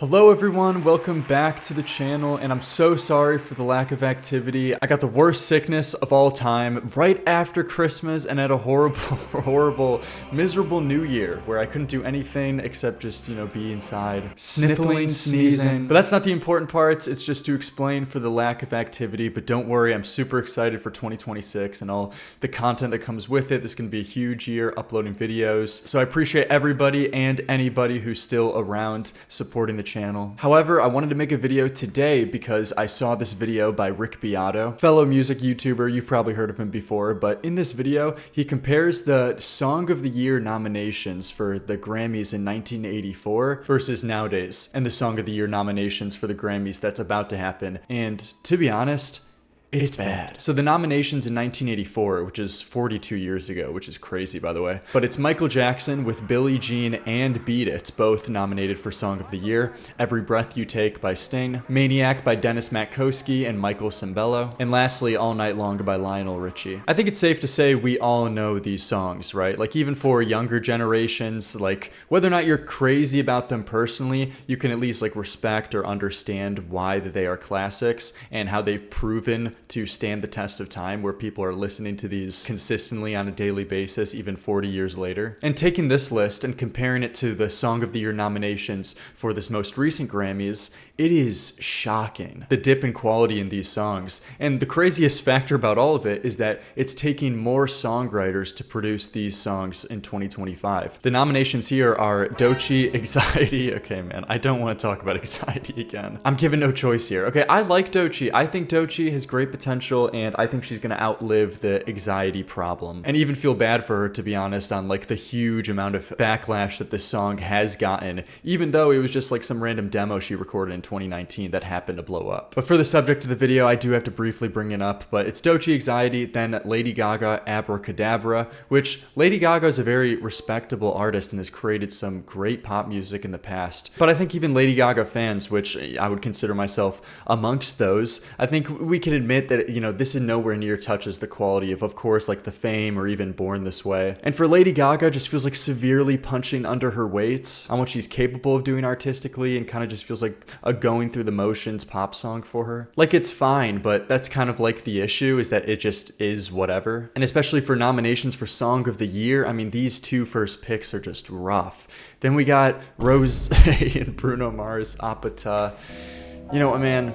Hello everyone, welcome back to the channel, and I'm so sorry for the lack of activity. I got the worst sickness of all time right after Christmas and at a horrible, miserable new year where I couldn't do anything except just, be inside, sniffling, sneezing. But that's not the important parts, it's just to explain for the lack of activity. But don't worry, I'm super excited for 2026 and all the content that comes with it. This is going to be a huge year uploading videos. So I appreciate everybody and anybody who's still around supporting the channel. However, I wanted to make a video today because I saw this video by Rick Beato, fellow music YouTuber. You've probably heard of him before, but in this video, he compares the Song of the Year nominations for the Grammys in 1984 versus nowadays, and the Song of the Year nominations for the Grammys that's about to happen. And to be honest, it's bad. So the nominations in 1984, which is 42 years ago, which is crazy by the way, but it's Michael Jackson with Billie Jean and Beat It, both nominated for Song of the Year. Every Breath You Take by Sting, Maniac by Dennis Matkoski and Michael Cimbello, and lastly All Night Long by Lionel Richie. I think it's safe to say we all know these songs, right? Like even for younger generations, like whether or not you're crazy about them personally, you can at least like respect or understand why they are classics and how they've proven to stand the test of time, where people are listening to these consistently on a daily basis, even 40 years later. And taking this list and comparing it to the Song of the Year nominations for this most recent Grammys, it is shocking, the dip in quality in these songs. And the craziest factor about all of it is that it's taking more songwriters to produce these songs in 2025. The nominations here are Doechii, Anxiety. Okay, man, I don't want to talk about Anxiety again. I'm given no choice here. Okay, I like Doechii. I think Doechii has great potential, and I think she's gonna outlive the anxiety problem, and even feel bad for her, to be honest, on like the huge amount of backlash that this song has gotten, even though it was just like some random demo she recorded in 2019 that happened to blow up. But for the subject of the video, I do have to briefly bring it up, but it's Doechii, Anxiety, then Lady Gaga, Abracadabra, which Lady Gaga is a very respectable artist and has created some great pop music in the past. But I think even Lady Gaga fans, which I would consider myself amongst those, I think we can admit that, this is nowhere near touches the quality of course, like The Fame or even Born This Way. And for Lady Gaga, just feels like severely punching under her weight on what she's capable of doing artistically, and kind of just feels like a going through the motions pop song for her. Like, it's fine, but that's kind of like the issue, is that it just is whatever. And especially for nominations for Song of the Year, I mean, these two first picks are just rough. Then we got Rose and Bruno Mars, Apata. You know what, man?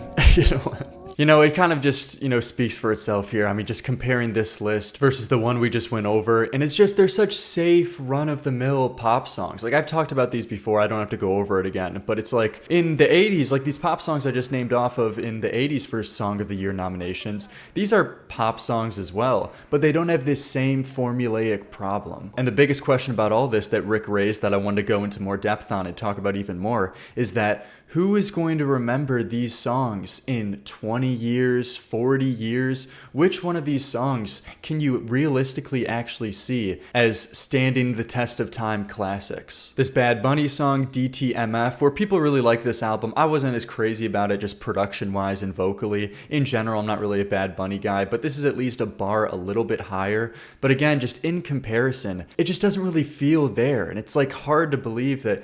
It kind of just, speaks for itself here. I mean, just comparing this list versus the one we just went over, and it's just, they're such safe, run-of-the-mill pop songs. Like, I've talked about these before, I don't have to go over it again, but it's like, in the 80s, like these pop songs I just named off of in the 80s for Song of the Year nominations, these are pop songs as well, but they don't have this same formulaic problem. And the biggest question about all this that Rick raised, that I wanted to go into more depth on and talk about even more, is that who is going to remember these songs in 20 years, 40 years? Which one of these songs can you realistically actually see as standing the test of time classics? This Bad Bunny song, DTMF, where people really like this album. I wasn't as crazy about it just production-wise and vocally. In general, I'm not really a Bad Bunny guy, but this is at least a bar a little bit higher. But again, just in comparison, it just doesn't really feel there. And it's like hard to believe that,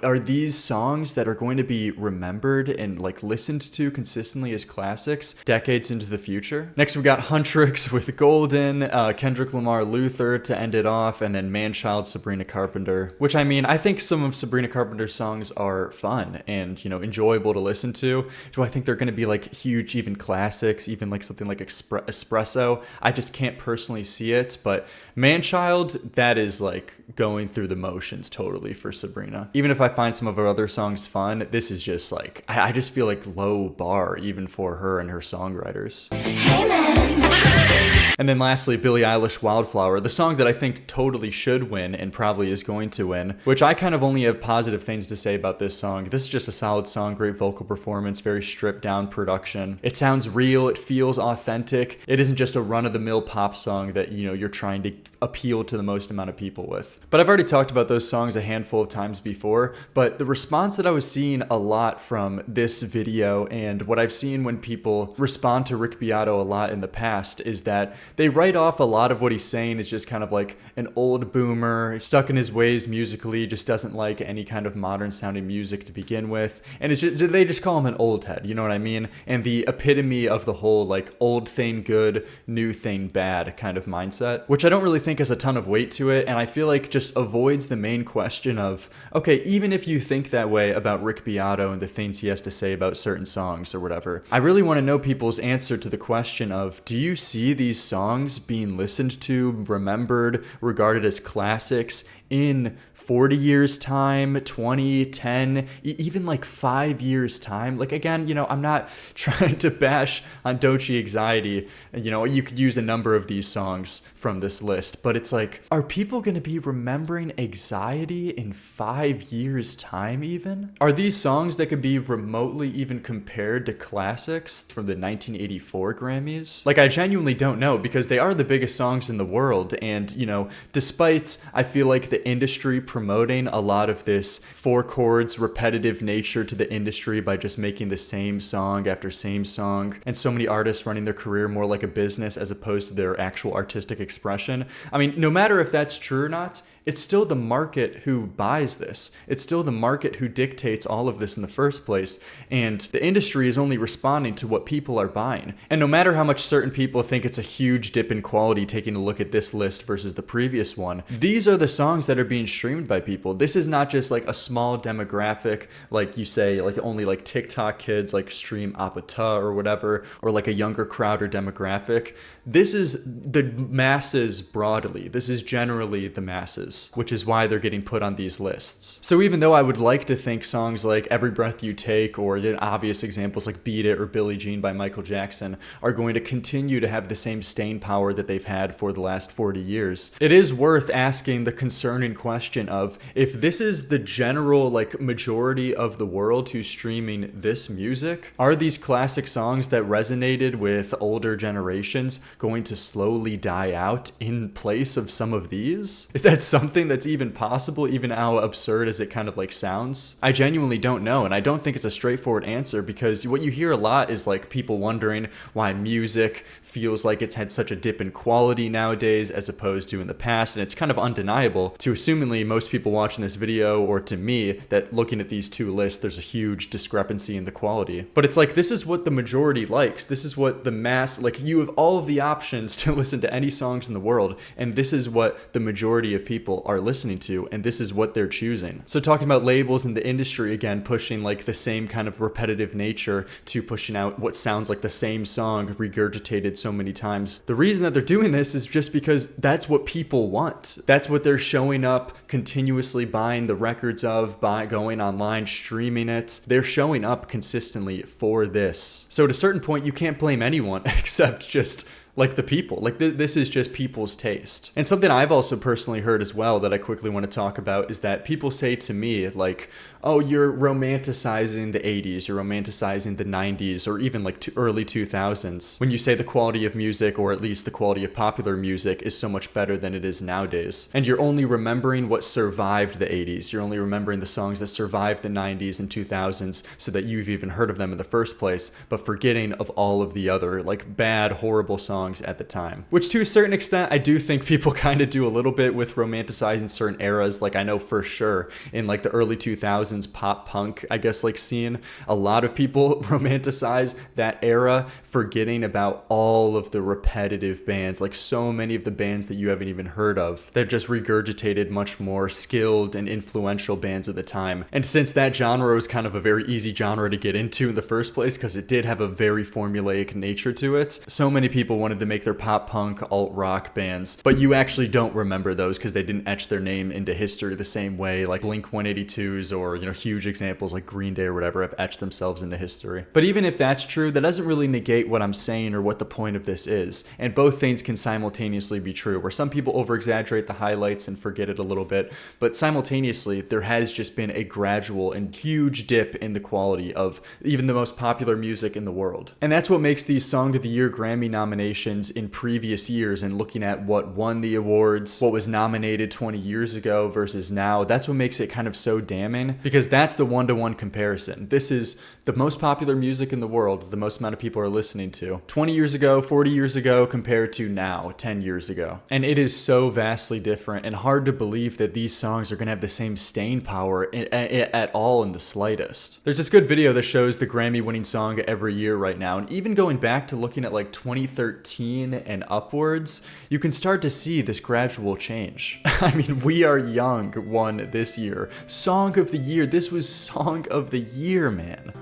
are these songs that are going to be remembered and like listened to consistently as classics decades into the future? Next we got Huntrix with Golden, Kendrick Lamar, Luther to end it off, and then Manchild, Sabrina Carpenter, which, I mean, I think some of Sabrina Carpenter's songs are fun and enjoyable to listen to. Do I think they're going to be like huge even classics, even like something like Espresso? I just can't personally see it. But Manchild, that is like going through the motions totally for Sabrina. Even if I find some of her other songs fun, this is just like, I just feel like low bar even for her and her songwriters. Hey man. And then lastly, Billie Eilish, Wildflower, the song that I think totally should win and probably is going to win, which I kind of only have positive things to say about this song. This is just a solid song, great vocal performance, very stripped down production. It sounds real, it feels authentic. It isn't just a run-of-the-mill pop song that, you're trying to appeal to the most amount of people with. But I've already talked about those songs a handful of times before, but the response that I was seeing a lot from this video and what I've seen when people respond to Rick Beato a lot in the past past is that they write off a lot of what he's saying as just kind of like an old boomer, stuck in his ways musically, just doesn't like any kind of modern sounding music to begin with. And it's just, they just call him an old head, you know what I mean? And the epitome of the whole like old thing good, new thing bad kind of mindset, which I don't really think has a ton of weight to it. And I feel like just avoids the main question of, okay, even if you think that way about Rick Beato and the things he has to say about certain songs or whatever, I really want to know people's answer to the question of, do you see these songs being listened to, remembered, regarded as classics in 40 years time, 20, 10, even like 5 years time? Like, again, you know, I'm not trying to bash on Dochi Anxiety. You know, you could use a number of these songs from this list, but it's like, are people going to be remembering Anxiety in 5 years time even? Are these songs that could be remotely even compared to classics from the 1984 Grammys? Like, I genuinely don't know, because they are the biggest songs in the world. And, you know, despite, I feel like the industry promoting a lot of this four chords repetitive nature to the industry by just making the same song after same song, and so many artists running their career more like a business as opposed to their actual artistic expression. I mean, no matter if that's true or not, it's still the market who buys this. It's still the market who dictates all of this in the first place. And the industry is only responding to what people are buying. And no matter how much certain people think it's a huge dip in quality taking a look at this list versus the previous one, these are the songs that are being streamed by people. This is not just like a small demographic, like you say, like only like TikTok kids like stream Apata or whatever, or like a younger crowd or demographic. This is the masses broadly. This is generally the masses, which is why they're getting put on these lists. So even though I would like to think songs like Every Breath You Take, or obvious examples like Beat It or Billie Jean by Michael Jackson, are going to continue to have the same staying power that they've had for the last 40 years, it is worth asking the concerning question of, if this is the general like majority of the world who's streaming this music, are these classic songs that resonated with older generations going to slowly die out in place of some of these? Is that something that's even possible, even how absurd as it kind of like sounds? I genuinely don't know, and I don't think it's a straightforward answer, because what you hear a lot is like people wondering why music feels like it's had such a dip in quality nowadays as opposed to in the past, and it's kind of undeniable to assumingly most people watching this video, or to me, that looking at these two lists, there's a huge discrepancy in the quality. But it's like, this is what the majority likes. This is what the mass, like, you have all of the options to listen to any songs in the world, and this is what the majority of people are listening to, and this is what they're choosing. So talking about labels in the industry, again, pushing like the same kind of repetitive nature to pushing out what sounds like the same song regurgitated so many times. The reason that they're doing this is just because that's what people want. That's what they're showing up, continuously buying the records of, going online, streaming it. They're showing up consistently for this. So at a certain point, you can't blame anyone except just like the people. Like this is just people's taste. And something I've also personally heard as well that I quickly want to talk about is that people say to me like, oh, you're romanticizing the 80s, you're romanticizing the 90s, or even like early 2000s, when you say the quality of music, or at least the quality of popular music, is so much better than it is nowadays. And you're only remembering what survived the 80s. You're only remembering the songs that survived the 90s and 2000s so that you've even heard of them in the first place, but forgetting of all of the other like bad, horrible songs at the time. Which to a certain extent, I do think people kind of do a little bit with romanticizing certain eras. Like I know for sure in like the early 2000s pop punk, I guess, like scene, a lot of people romanticize that era, forgetting about all of the repetitive bands, like so many of the bands that you haven't even heard of, that just regurgitated much more skilled and influential bands at the time. And since that genre was kind of a very easy genre to get into in the first place, because it did have a very formulaic nature to it, so many people wanted to make their pop punk alt rock bands, but you actually don't remember those because they didn't etch their name into history the same way like Blink 182s or, you know, huge examples like Green Day or whatever have etched themselves into history. But even if that's true, that doesn't really negate what I'm saying or what the point of this is. And both things can simultaneously be true, where some people over exaggerate the highlights and forget it a little bit, but simultaneously there has just been a gradual and huge dip in the quality of even the most popular music in the world. And that's what makes these Song of the Year Grammy nominations in previous years, and looking at what won the awards, what was nominated 20 years ago versus now, that's what makes it kind of so damning. Because because that's the one-to-one comparison. This is the most popular music in the world, the most amount of people are listening to 20 years ago, 40 years ago compared to now, 10 years ago. And it is so vastly different and hard to believe that these songs are going to have the same staying power at all in the slightest. There's this good video that shows the Grammy winning song every year right now, and even going back to looking at like 2013 and upwards, you can start to see this gradual change. I mean, We Are Young won this year. Song of the Year. This was Song of the Year, man.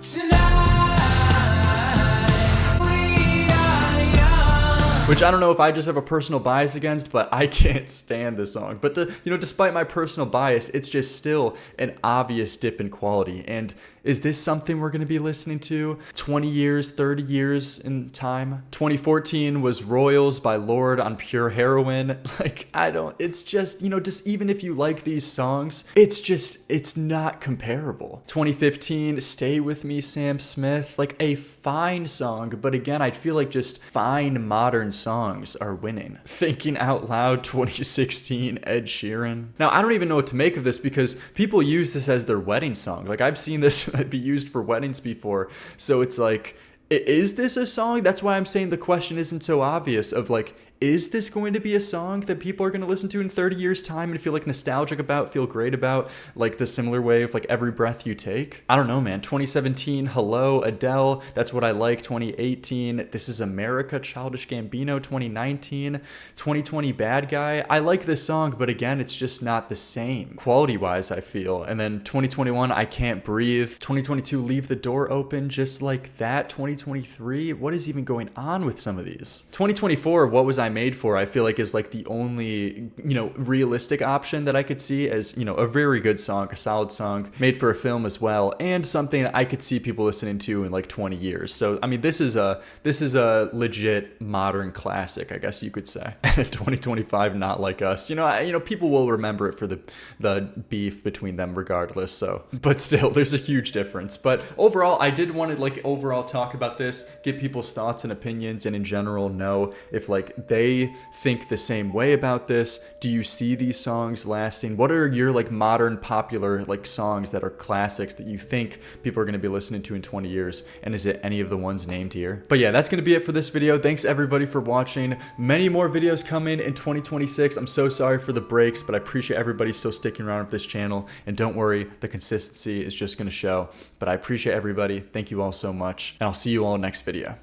Which I don't know if I just have a personal bias against, but I can't stand this song. But despite my personal bias, it's just still an obvious dip in quality. And is this something we're going to be listening to 20 years, 30 years in time? 2014 was Royals by Lorde on Pure Heroin. Like, it's just, just even if you like these songs, it's not comparable. 2015, Stay With Me, Sam Smith, like a fine song, but again, I feel like just fine modern songs are winning. Thinking Out Loud 2016, Ed Sheeran. Now, I don't even know what to make of this because people use this as their wedding song. Like, I've seen this be used for weddings before. So it's like, is this a song? That's why I'm saying the question isn't so obvious of like, is this going to be a song that people are going to listen to in 30 years time and feel like nostalgic about, feel great about, like the similar way of like Every Breath You Take? I don't know, man. 2017, Hello, Adele, That's What I Like. 2018, This Is America, Childish Gambino. 2019, 2020, Bad Guy. I like this song, but again, it's just not the same quality-wise, I feel. And then 2021, I Can't Breathe. 2022, Leave the Door Open, just like that. 2023, what is even going on with some of these? 2024, What Was I Made For, I feel like is like the only, realistic option that I could see as, a very good song, a solid song, made for a film as well, and something I could see people listening to in like 20 years. So, I mean, this is a legit modern classic, I guess you could say. And then 2025, Not Like Us. People will remember it for the beef between them regardless, so, but still, there's a huge difference. But overall, I did want to overall talk about this, get people's thoughts and opinions, and in general know if they think the same way about this. Do you see these songs lasting? What are your modern popular songs that are classics that you think people are going to be listening to in 20 years? And is it any of the ones named here? But yeah, that's going to be it for this video. Thanks everybody for watching. Many more videos coming in 2026. I'm so sorry for the breaks, but I appreciate everybody still sticking around with this channel. And don't worry, the consistency is just going to show. But I appreciate everybody. Thank you all so much. And I'll see you all next video.